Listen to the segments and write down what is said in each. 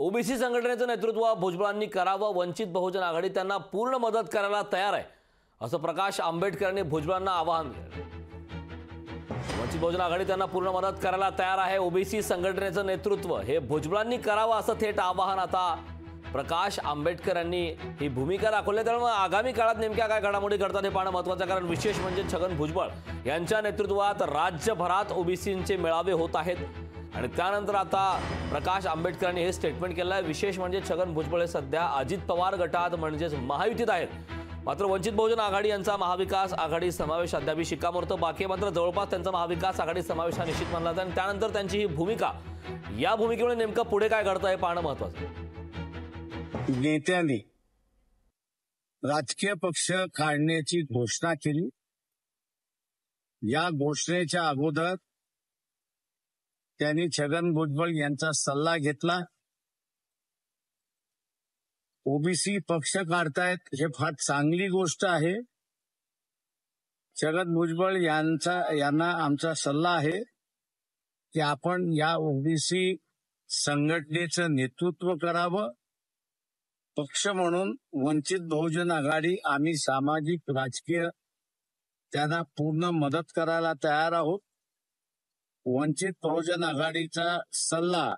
OBC संघटनेचं नेतृत्व भुजबळांनी करावं, वंचित बहुजन आघाडी त्यांना पूर्ण मदत करायला तयार आहे असं प्रकाश आंबेडकरांनी भुजबळांना आवाहन केलं। वंचित बहुजन आघाडी त्यांना पूर्ण मदत करायला तयार आहे, ओबीसी संघटनेचं नेतृत्व हे भुजबळांनी करावं असं थेट आवाहन आता प्रकाश आंबेडकरांनी ही भूमिका दाखवली। त्यामुळे आगामी काळात नेमक्या काय घडामोडी घडतात हे पाहणं महत्त्वाचं, कारण विशेष म्हणजे छगन भुजबळ यांच्या नेतृत्वात राज्यभरात ओबीसींचे मेळावे होत आहेत आणि त्यानंतर आता प्रकाश आंबेडकरांनी हे स्टेटमेंट केलं आहे। विशेष म्हणजे छगन भुजबळ हे सध्या अजित पवार गटात म्हणजेच महायुतीत आहेत, मात्र वंचित बहुजन आघाडी यांचा महाविकास आघाडी समावेश अद्याप शिक्कामोर्तब बाकी आहे। मात्र जवळपास त्यांचा महाविकास आघाडी समावेश हा निश्चित मानला जातो आणि त्यानंतर त्यांची ही भूमिका, या भूमिकेमुळे नेमकं पुढे काय घडतं हे पाहणं महत्त्वाचं आहे। नेत्यांनी राजकीय पक्ष काढण्याची घोषणा केली। या घोषणेच्या अगोदर त्यांनी छगन भुजबळ यांचा सल्ला घेतला। ओबीसी पक्ष काढतायत हे फार चांगली गोष्ट आहे। छगन भुजबळ यांना आमचा सल्ला आहे की आपण या ओबीसी संघटनेचं नेतृत्व करावं। पक्ष म्हणून वंचित बहुजन आघाडी आम्ही सामाजिक राजकीय त्यांना पूर्ण मदत करायला तयार आहोत। वंचित बहुजन आघाडीचा सल्ला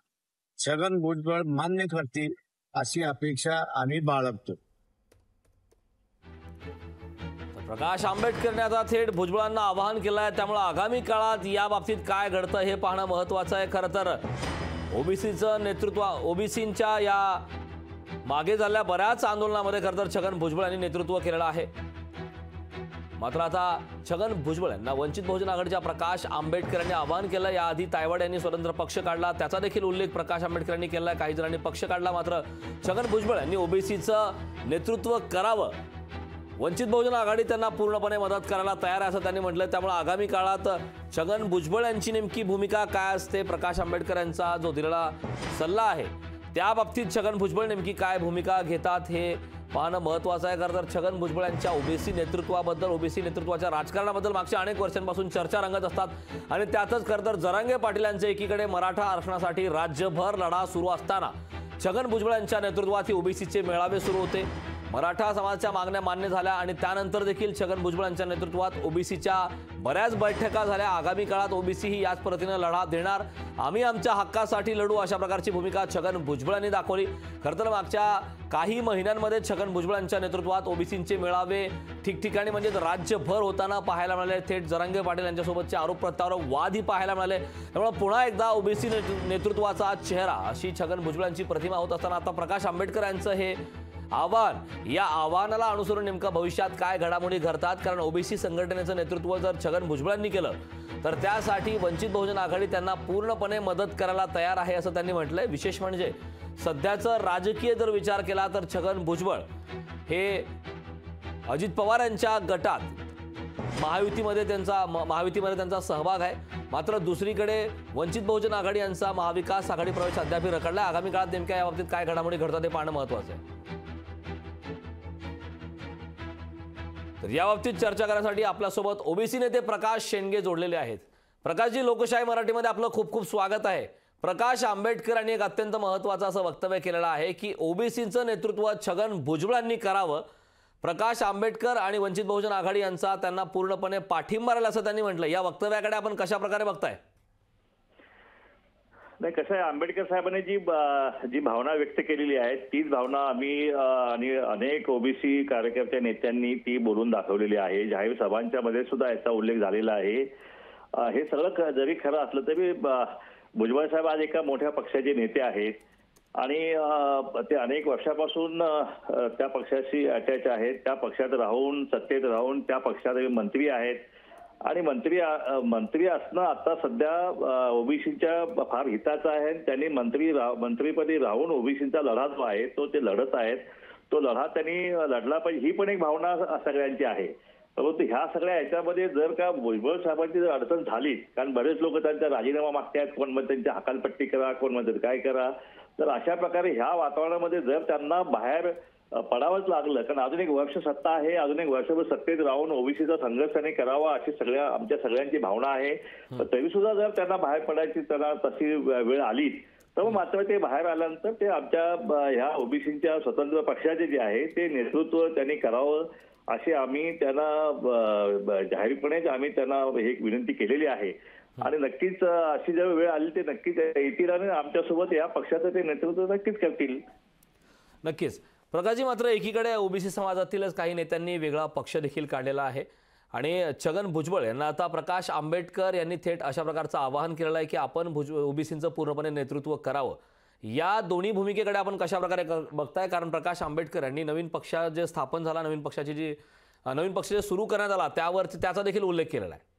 छगन भुजबळ मान्य करतील अशी अपेक्षा आम्ही बाळगतो। प्रकाश आंबेडकरने आता थेट भुजबळांना आवाहन केलं आहे, त्यामुळे आगामी काळात या बाबतीत काय घडतं हे पाहणं महत्त्वाचं आहे। खरं तर ओबीसीचं नेतृत्व, ओबीसींच्या या मागे झालेल्या बऱ्याच आंदोलनामध्ये खरं तर छगन भुजबळ यांनी नेतृत्व केलेलं आहे। मात्र आता छगन भुजबळ यांना वंचित बहुजन आघाडीच्या प्रकाश आंबेडकरांनी आवाहन केलं। याआधी तायवाड यांनी स्वतंत्र पक्ष काढला, त्याचा देखील उल्लेख प्रकाश आंबेडकरांनी केला। काही जणांनी पक्ष काढला, मात्र छगन भुजबळ यांनी ओबीसीचं नेतृत्व करावं, वंचित बहुजन आघाडी त्यांना पूर्णपणे मदत करायला तयार आहे असं त्यांनी म्हटलं। त्यामुळे आगामी काळात छगन भुजबळ यांची नेमकी भूमिका काय असते, प्रकाश आंबेडकर यांचा जो दिलेला सल्ला आहे त्या बाबतीत छगन भुजबळ नेमकी काय भूमिका घेतात हे पाहणं महत्त्वाचं आहे। खरं तर छगन भुजबळ यांच्या ओबीसी नेतृत्वाबद्दल, ओबीसी नेतृत्वाच्या राजकारणाबद्दल मागच्या अनेक वर्षांपासून चर्चा रंगत असतात आणि त्यातच खरं तर जरांगे पाटील यांचे एकीकडे मराठा आरक्षणासाठी राज्यभर लढा सुरू असताना छगन भुजबळ यांच्या नेतृत्वात ही ओबीसीचे मेळावे सुरू होते। मराठा समाजाच्या मागण्या मान्य झाल्या आणि त्यानंतर देखील छगन भुजबळ यांच्या नेतृत्वात ओबीसीच्या बऱ्याच बैठका झाल्या। आगामी काळात ओबीसी ही याच पद्धतीने लढा देणार, आम्ही आमच्या हक्कासाठी लढू अशा प्रकारची भूमिका छगन भुजबळ यांनी दाखवली। खरं तर मागच्या काही महिन्यांमध्ये छगन भुजबळ यांच्या नेतृत्वात ओबीसींचे मेळावे ठिकठिकाणी म्हणजे राज्यभर होताना पाहायला मिळाले। थेट जरांगे पाटील यांच्यासोबतचे आरोप प्रत्यारोप वादही पाहायला मिळाले। त्यामुळे पुन्हा एकदा ओबीसी नेतृत्वाचा चेहरा अशी छगन भुजबळ यांची प्रतिमा होत असताना आता प्रकाश आंबेडकर यांचं हे आव्हान, या आव्हानाला अनुसरून नेमकं भविष्यात काय घडामोडी घडतात, कारण ओबीसी संघटनेचं नेतृत्व जर छगन भुजबळांनी केलं तर त्यासाठी वंचित बहुजन आघाडी त्यांना पूर्णपणे मदत करायला तयार आहे असं त्यांनी म्हटलंय। विशेष म्हणजे सध्याचं राजकीय जर विचार केला तर छगन भुजबळ हे अजित पवार यांच्या गटात महायुतीमध्ये त्यांचा सहभाग आहे, मात्र दुसरीकडे वंचित बहुजन आघाडी यांचा महाविकास आघाडी प्रवेश अद्याप रखडला। आगामी काळात नेमक्या या बाबतीत काय घडामोडी घडतात हे पाहणं महत्त्वाचं आहे। तर याबाबतीत चर्चा करण्यासाठी आपल्यासोबत ओबीसी नेते प्रकाश शेंडगे जोडलेले आहेत। प्रकाशजी, लोकशाही मराठीमध्ये आपलं खूप खूप स्वागत आहे। प्रकाश आंबेडकरांनी एक अत्यंत महत्त्वाचं असं वक्तव्य केलेलं आहे की ओबीसीचं नेतृत्व छगन भुजबळांनी करावं, प्रकाश आंबेडकर आणि वंचित बहुजन आघाडी यांचा त्यांना पूर्णपणे पाठिंबा राहील असं त्यांनी म्हटलं। या वक्तव्याकडे आपण कशा प्रकारे बघताय? नाही, कसं आहे, आंबेडकर साहेबांनी जी भावना व्यक्त केलेली आहे तीच भावना आम्ही आणि अनेक ओबीसी कार्यकर्ते नेत्यांनी ती बोलून दाखवलेली आहे। जाहीर सभांच्या मध्ये सुद्धा याचा उल्लेख झालेला आहे। हे सगळं जरी खरं असलं तरी भुजबळ साहेब आज एका मोठ्या पक्षाचे नेते आहेत आणि ते अनेक वर्षापासून त्या पक्षाशी अटॅच आहेत। त्या पक्षात राहून, सत्तेत राहून त्या पक्षात मंत्री आहेत आणि मंत्री असणं आता सध्या ओबीसीच्या फार हिताचं आहे। त्यांनी मंत्रीपदी राहून ओबीसीचा लढा जो आहे तो ते लढत आहेत, तो लढा त्यांनी लढला पाहिजे ही पण एक भावना सगळ्यांची आहे। परंतु ह्या सगळ्या ह्याच्यामध्ये जर का भुजबळ साहेबांची जर अडचण झाली, कारण बरेच लोक त्यांचा राजीनामा मागतात, कोण म्हणतात त्यांची हकालपट्टी करा, कोण म्हणतात काय करा, तर अशा प्रकारे ह्या वातावरणामध्ये जर त्यांना बाहेर पडावंच लागलं, कारण अजून एक वर्ष सत्ता आहे, अजून एक वर्षभर सत्तेत राहून ओबीसीचा संघर्ष त्यांनी करावा अशी आमच्या सगळ्यांची भावना आहे। तरी सुद्धा जर त्यांना बाहेर पडायची त्यांना तशी वेळ आली तर मात्र ते बाहेर आल्यानंतर ते आमच्या ह्या ओबीसीच्या स्वतंत्र पक्षाचे जे आहे ते नेतृत्व त्यांनी करावं अशी आम्ही त्यांना जाहीरपणेच आम्ही त्यांना हे विनंती केलेली आहे. आणि नक्कीच अशी जर वेळ आली ते नक्कीच येतील आणि आमच्यासोबत या पक्षाचं ते नेतृत्व नक्कीच करतील. नक्कीच. प्रकाशजी, मात्र एकीकडे ओबीसी समाजातीलच काही नेत्यांनी वेगळा पक्ष देखील काढलेला आहे आणि छगन भुजबळ यांना आता प्रकाश आंबेडकर यांनी थेट अशा प्रकारचं आवाहन केलेलं आहे की आपण ओबीसींचं पूर्णपणे नेतृत्व करावं. या दोन्ही भूमिकेकडे आपण कशा प्रकारे बघताय? कारण प्रकाश आंबेडकर यांनी नवीन पक्ष जे स्थापन झाला, नवीन पक्ष जे सुरू करण्यात आला त्याचा देखील उल्लेख केलेला आहे.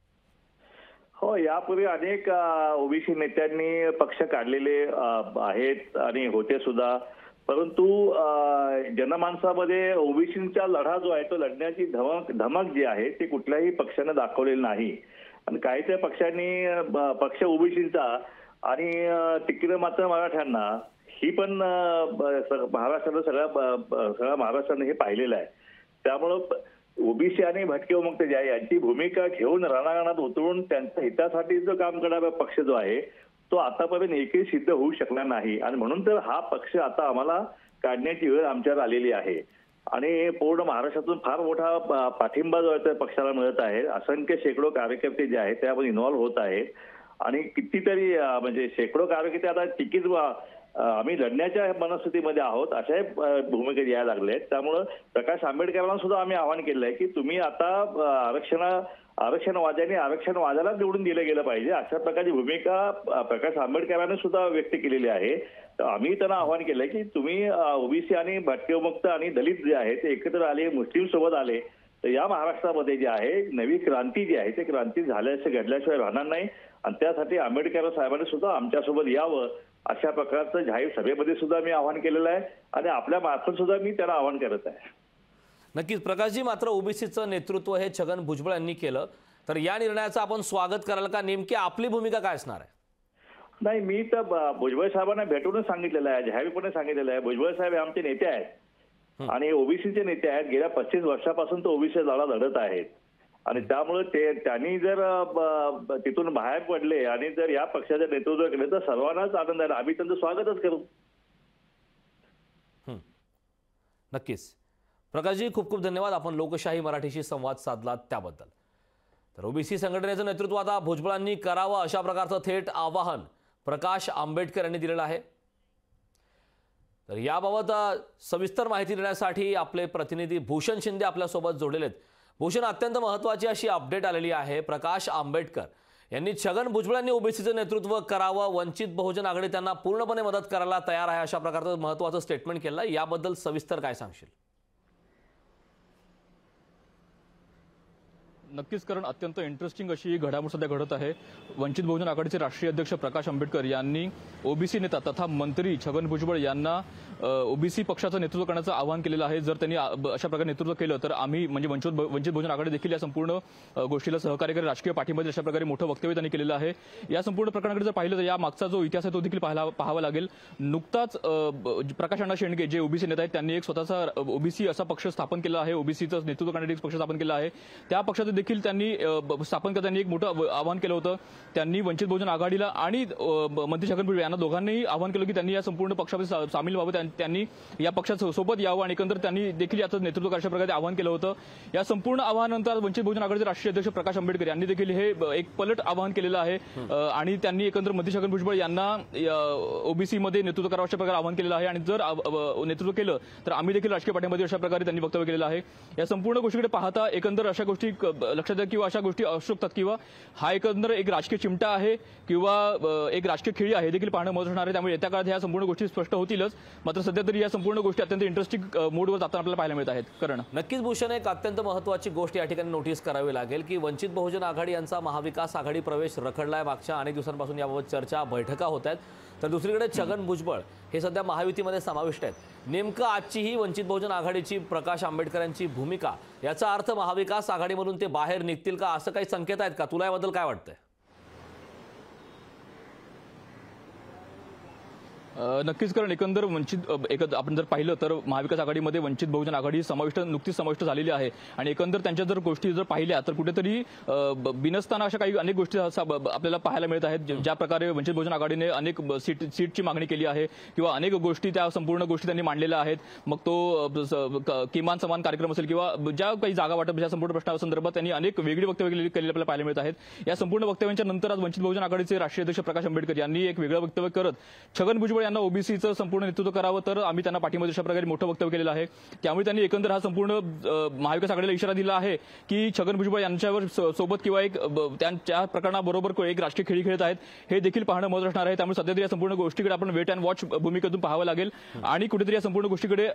हो, यापूर्वी अनेक ओबीसी नेत्यांनी पक्ष काढलेले आहेत आणि होते सुद्धा. परंतु जनमानसामध्ये ओबीसींचा लढा जो आहे तो लढण्याची धमक जी आहे ती कुठल्याही पक्षानं दाखवलेली नाही. आणि काही त्या पक्षांनी पक्ष ओबीसींचा आणि तिकडे मात्र मराठ्यांना ही पण महाराष्ट्रानं सगळ्या महाराष्ट्रानं हे पाहिलेलं आहे. त्यामुळं ओबीसी आणि भटके विमुक्त जे आहे यांची भूमिका घेऊन रणांगणात उतरून त्यांच्या हितासाठी जो काम करणारा पक्ष जो आहे तो आतापर्यंत एकही सिद्ध होऊ शकला नाही. आणि म्हणून तर हा पक्ष आता आम्हाला काढण्याची वेळ आमच्यावर आलेली आहे. आणि पूर्ण महाराष्ट्रातून फार मोठा पाठिंबा जो आहे त्या पक्षाला मिळत आहे. असंख्य शेकडो कार्यकर्ते जे आहेत त्यामध्ये इन्व्हॉल्व्ह होत आहेत आणि कितीतरी म्हणजे शेकडो कार्यकर्ते आता तिकीट आम्ही लढण्याच्या मनस्थितीमध्ये आहोत अशा भूमिकेत यायला लागले आहेत. त्यामुळं प्रकाश आंबेडकरांना सुद्धा आम्ही आवाहन केलं आहे की तुम्ही आता आरक्षणवाद्यांनी आरक्षणवादाला निवडून दिलं गेलं पाहिजे अशा प्रकारची भूमिका प्रकाश आंबेडकरांनी सुद्धा व्यक्त केलेली आहे. तर आम्ही त्यांना आवाहन केलंय की तुम्ही ओबीसी आणि भटकेविमुक्त आणि दलित जे आहे ते एकत्र आले, मुस्लिम सोबत आले तर या महाराष्ट्रामध्ये जे आहे नवी क्रांती जी आहे ते क्रांती घडल्याशिवाय राहणार नाही. आणि त्यासाठी आंबेडकर साहेबांनी सुद्धा आमच्यासोबत यावं अशा प्रकारचं जाहीर सभेमध्ये सुद्धा मी आवाहन केलेलं आहे आणि आपल्या मार्फत सुद्धा मी त्यांना आवाहन करत आहे. नक्कीच. प्रकाशजी, मात्र ओबीसीचं नेतृत्व हे छगन भुजबळ यांनी केलं तर या निर्णयाचं आपण स्वागत कराल का? नेमकी आपली भूमिका काय असणार आहे? नाही, मी तर भुजबळ साहेबांना भेटूनच सांगितलेलं आहे, जाहीरपणे सांगितलेलं आहे. भुजबळ साहेब हे आमचे नेते आहेत आणि ओबीसीचे नेते आहेत. गेल्या 35 वर्षापासून तो ओबीसी लढा लढत आहेत आणि त्यामुळे त्यांनी जर तिथून बाहेर पडले आणि जर या पक्षाचे नेतृत्व केले तर सर्वांनाच आनंद आहे. आम्ही त्यांचं स्वागतच करू. नक्कीच. प्रकाशजी, खूप खूप धन्यवाद. आपण लोकशाही मराठीशी संवाद साधला त्याबद्दल. तर ओबीसी संघटनेचं नेतृत्व आता भुजबळांनी करावं अशा प्रकारचं थेट आवाहन प्रकाश आंबेडकर यांनी दिलेलं आहे. तर याबाबत सविस्तर माहिती देण्यासाठी आपले प्रतिनिधी भूषण शिंदे आपल्यासोबत जोडलेले आहेत. भूषण, अत्यंत महत्त्वाची अशी अपडेट आलेली आहे. प्रकाश आंबेडकर यांनी छगन भुजबळ यांनी ओबीसीचं नेतृत्व करावं, वंचित बहुजन आघाडी त्यांना पूर्णपणे मदत करायला तयार आहे अशा प्रकारचं महत्त्वाचं स्टेटमेंट केलं. याबद्दल सविस्तर काय सांगशील? नक्कीच, कारण अत्यंत इंटरेस्टिंग अशी घडामोड सध्या घडत आहे. वंचित बहुजन आघाडीचे राष्ट्रीय अध्यक्ष प्रकाश आंबेडकर यांनी ओबीसी नेता तथा मंत्री छगन भुजबळ यांना ओबीसी पक्षाचं नेतृत्व करण्याचं आवाहन केलेलं आहे. जर त्यांनी अशा प्रकारे नेतृत्व केलं तर आम्ही म्हणजे वंचित बहुजन आघाडी देखील या संपूर्ण गोष्टीला सहकार्य करेल. राजकीय पाठिंबा अशा प्रकारे मोठं वक्तव्य त्यांनी केलेलं आहे. या संपूर्ण प्रकरणाकडे जर पाहिलं तर या मागचा जो इतिहास आहे तो देखील पाहावा लागेल. नुकताच प्रकाश अण्णा शेंडगे जे ओबीसी नेता आहेत त्यांनी एक स्वतःचा ओबीसी असा पक्ष स्थापन केला आहे. ओबीसीचं नेतृत्व करण्यासाठी एक पक्ष स्थापन केला आहे. त्या पक्षाचं देखील त्यांनी स्थापन करताना एक मोठं आवाहन केलं होतं. त्यांनी वंचित बहुजन आघाडीला आणि मंत्री छगन भुजबळ यांना दोघांनाही आवाहन केलं की त्यांनी या संपूर्ण पक्षामध्ये सामील व्हावं, त्यांनी या पक्षात सोबत यावं आणि एकंदर त्यांनी देखील याचं नेतृत्व करण्याच्या प्रकारे आवाहन केलं होतं. या संपूर्ण आवाहनानंतर वंचित बहुजन आघाडीचे राष्ट्रीय अध्यक्ष प्रकाश आंबेडकर यांनी देखील हे एक पलट आवाहन केलेलं आहे आणि त्यांनी एकंदर मंत्री छगन भुजबळ यांना ओबीसी मध्ये नेतृत्व करावं अशा प्रकारे आवाहन केलेलं आहे. आणि जर नेतृत्व केलं तर आम्ही देखील राजकीय पाठिंबा अशा प्रकारे त्यांनी वक्तव्य केलेलं आहे. या संपूर्ण गोष्टीकडे पाहता एकंदर अशा गोष्टी लक्षात द्या किंवा अशा गोष्टी असू शकतात किंवा हा एकंदर एक राजकीय चिमटा आहे किंवा एक राजकीय खेळी आहे देखील पाहणं महत्त्वाचं आहे. त्यामुळे येत्या काळात ह्या संपूर्ण गोष्टी स्पष्ट होतीलच. मात्र सध्या तरी या संपूर्ण गोष्टी अत्यंत इंटरेस्टिंग मोडवर जाताना आपल्याला पाहायला मिळत आहेत. कारण नक्कीच भूषण, एक अत्यंत महत्त्वाची गोष्ट या ठिकाणी नोटीस करावी लागेल की वंचित बहुजन आघाडी यांचा महाविकास आघाडी प्रवेश रखडलाय. मागच्या अनेक दिवसांपासून याबाबत चर्चा बैठका होत आहेत. तर दुसरीकडे छगन भुजबळ हे सध्या महायुतीमध्ये समाविष्ट आहेत. नेमकं आजची ही वंचित बहुजन आघाडीची प्रकाश आंबेडकर यांची भूमिका, याचा अर्थ महाविकास आघाडीमधून ते बाहेर निघतील का, असं काही संकेत आहेत का? तुला याबद्दल काय वाटतंय? नक्कीच, कारण एकंदर आपण जर पाहिलं तर महाविकास आघाडीमध्ये वंचित बहुजन आघाडी नुकतीच समाविष्ट झालेली आहे आणि एकंदर त्यांच्या जर गोष्टी जर पाहिल्या तर कुठेतरी बिनसताना अशा काही अनेक गोष्टी आपल्याला पाहायला मिळत आहेत. ज्या प्रकारे वंचित बहुजन आघाडीने अनेक सीटची मागणी केली आहे किंवा अनेक गोष्टी त्या संपूर्ण गोष्टी त्यांनी मांडलेल्या आहेत. मग तो किमान समान कार्यक्रम असेल किंवा ज्या काही जागा वाटप या संपूर्ण प्रश्नासंदर्भात त्यांनी अनेक वेगळी वक्तव्य केलेली आपल्याला पाहायला मिळत आहेत. या संपूर्ण वक्तव्यांच्या नंतर आज वंचित बहुजन आघाडीचे राष्ट्रीय अध्यक्ष प्रकाश आंबेडकर यांनी एक वेगळं वक्तव्य करत छगन भुजबळ यांना ओबीसीचं संपूर्ण नेतृत्व करावं तर आम्ही त्यांना पाठिंबा अशा प्रकारे मोठं वक्तव्य केलेलं आहे. त्यामुळे त्यांनी एकंदर हा संपूर्ण महाविकास आघाडीला इशारा दिला आहे की छगन भुजबळ यांच्यावर सोबत किंवा एक त्यांच्या प्रकरणाबरोबर एक राजकीय खेळी खेळत आहेत हे देखील पाहणं महत्त्वाचं असणार आहे. त्यामुळे सध्या तरी या संपूर्ण गोष्टीकडे आपण वेट अँड वॉच भूमिकेतून पाहावं लागेल आणि कुठेतरी या संपूर्ण गोष्टीकडे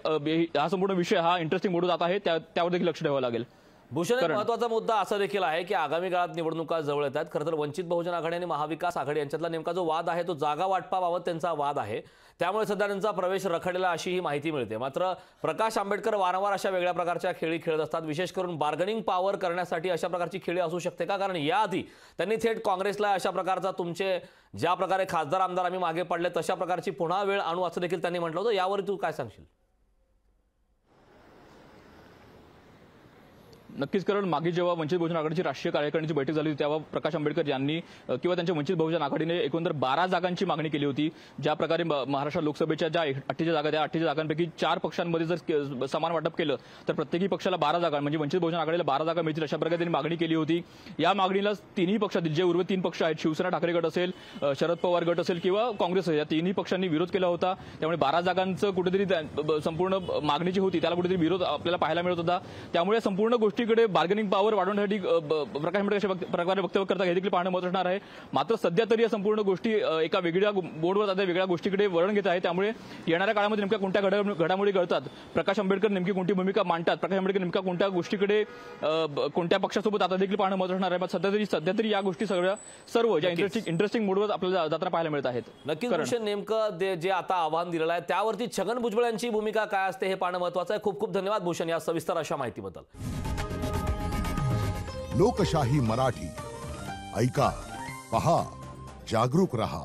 हा संपूर्ण विषय हा इंटरेस्टिंग मोड जात आहे त्यावर देखील लक्ष ठेवावं लागेल. भूषण, एक महत्त्वाचा मुद्दा असा देखील आहे की आगामी काळात निवडणुका जवळ येत आहेत. खरं तर वंचित बहुजन आघाडी आणि महाविकास आघाडी यांच्यातला नेमका जो वाद आहे तो जागा वाटपाबाबत त्यांचा वाद आहे. त्यामुळे सध्या त्यांचा प्रवेश रखडलेला अशी ही माहिती मिळते. मात्र प्रकाश आंबेडकर वारंवार अशा वेगळ्या प्रकारच्या खेळी खेळत असतात. विशेष करून बार्गेनिंग पॉवर करण्यासाठी अशा प्रकारची खेळी असू शकते का? कारण याआधी त्यांनी थेट काँग्रेसला अशा प्रकारचा तुमचे ज्या प्रकारे खासदार आमदार आम्ही मागे पडले तशा प्रकारची पुन्हा वेळ आणू असं देखील त्यांनी म्हटलं होतं. यावर तू काय सांगशील? नक्कीच, कारण मागे जेव्हा वंचित बहुजन आघाडीची राष्ट्रीय कार्यकारिणीची बैठक झाली तेव्हा प्रकाश आंबेडकर यांनी किंवा त्यांच्या वंचित बहुजन आघाडीने एकंदर 12 जागांची मागणी केली होती. ज्या प्रकारे महाराष्ट्र लोकसभेच्या ज्या 48 जागा त्या 48 जागांपैकी 4 पक्षांमध्ये जर समान वाटप केलं तर प्रत्येकी पक्षाला 12 जागा म्हणजे वंचित बहुजन आघाडीला 12 जागा मिळतील अशा प्रकारे त्यांनी मागणी केली होती. या मागणीला तिन्ही पक्षातील जे उर्वरित 3 पक्ष आहेत शिवसेना ठाकरे गट असेल, शरद पवार गट असेल किंवा काँग्रेस असेल या तिन्ही पक्षांनी विरोध केला होता. त्यामुळे 12 जागांचं कुठेतरी संपूर्ण मागणी जी होती त्याला कुठेतरी विरोध आपल्याला पाहायला मिळत होता. त्यामुळे संपूर्ण गोष्टीकडे बार्गेनिंग पॉवर वाढवण्यासाठी प्रकाश आंबेडकर अशा प्रकारे वक्तव्य करतात हे देखील पाहणं महत्त्वाचं असणार आहे. मात्र सध्या तरी या संपूर्ण गोष्टी एका वेगळ्या बोर्डवर जातात, वेगळ्या गोष्टीकडे वळण घेत आहे. त्यामुळे येणाऱ्या काळामध्ये नेमक्या कोणत्या घडामोडी घडतात, प्रकाश आंबेडकर नेमकी कोणती भूमिका मांडतात, प्रकाश आंबेडकर नेमक्या कोणत्या गोष्टीकडे कोणत्या पक्षासोबत आता देखील पाहणं महत्त्वाचं असणार आहे. सध्या तरी या गोष्टी सर्व ज्या इंटरेस्टिंग मोडवर आपल्याला जाताना पाहायला मिळत आहेत. नक्कीच नेमकं जे आता आव्हान दिलेलं आहे त्यावरती छगन भुजबळ यांची भूमिका काय असते हे पाहणं महत्त्वाचं आहे. खूप खूप धन्यवाद भूषण या सविस्तर अशा माहितीबद्दल. लोकशाही मराठी ऐका, पहा, जागरूक रहा.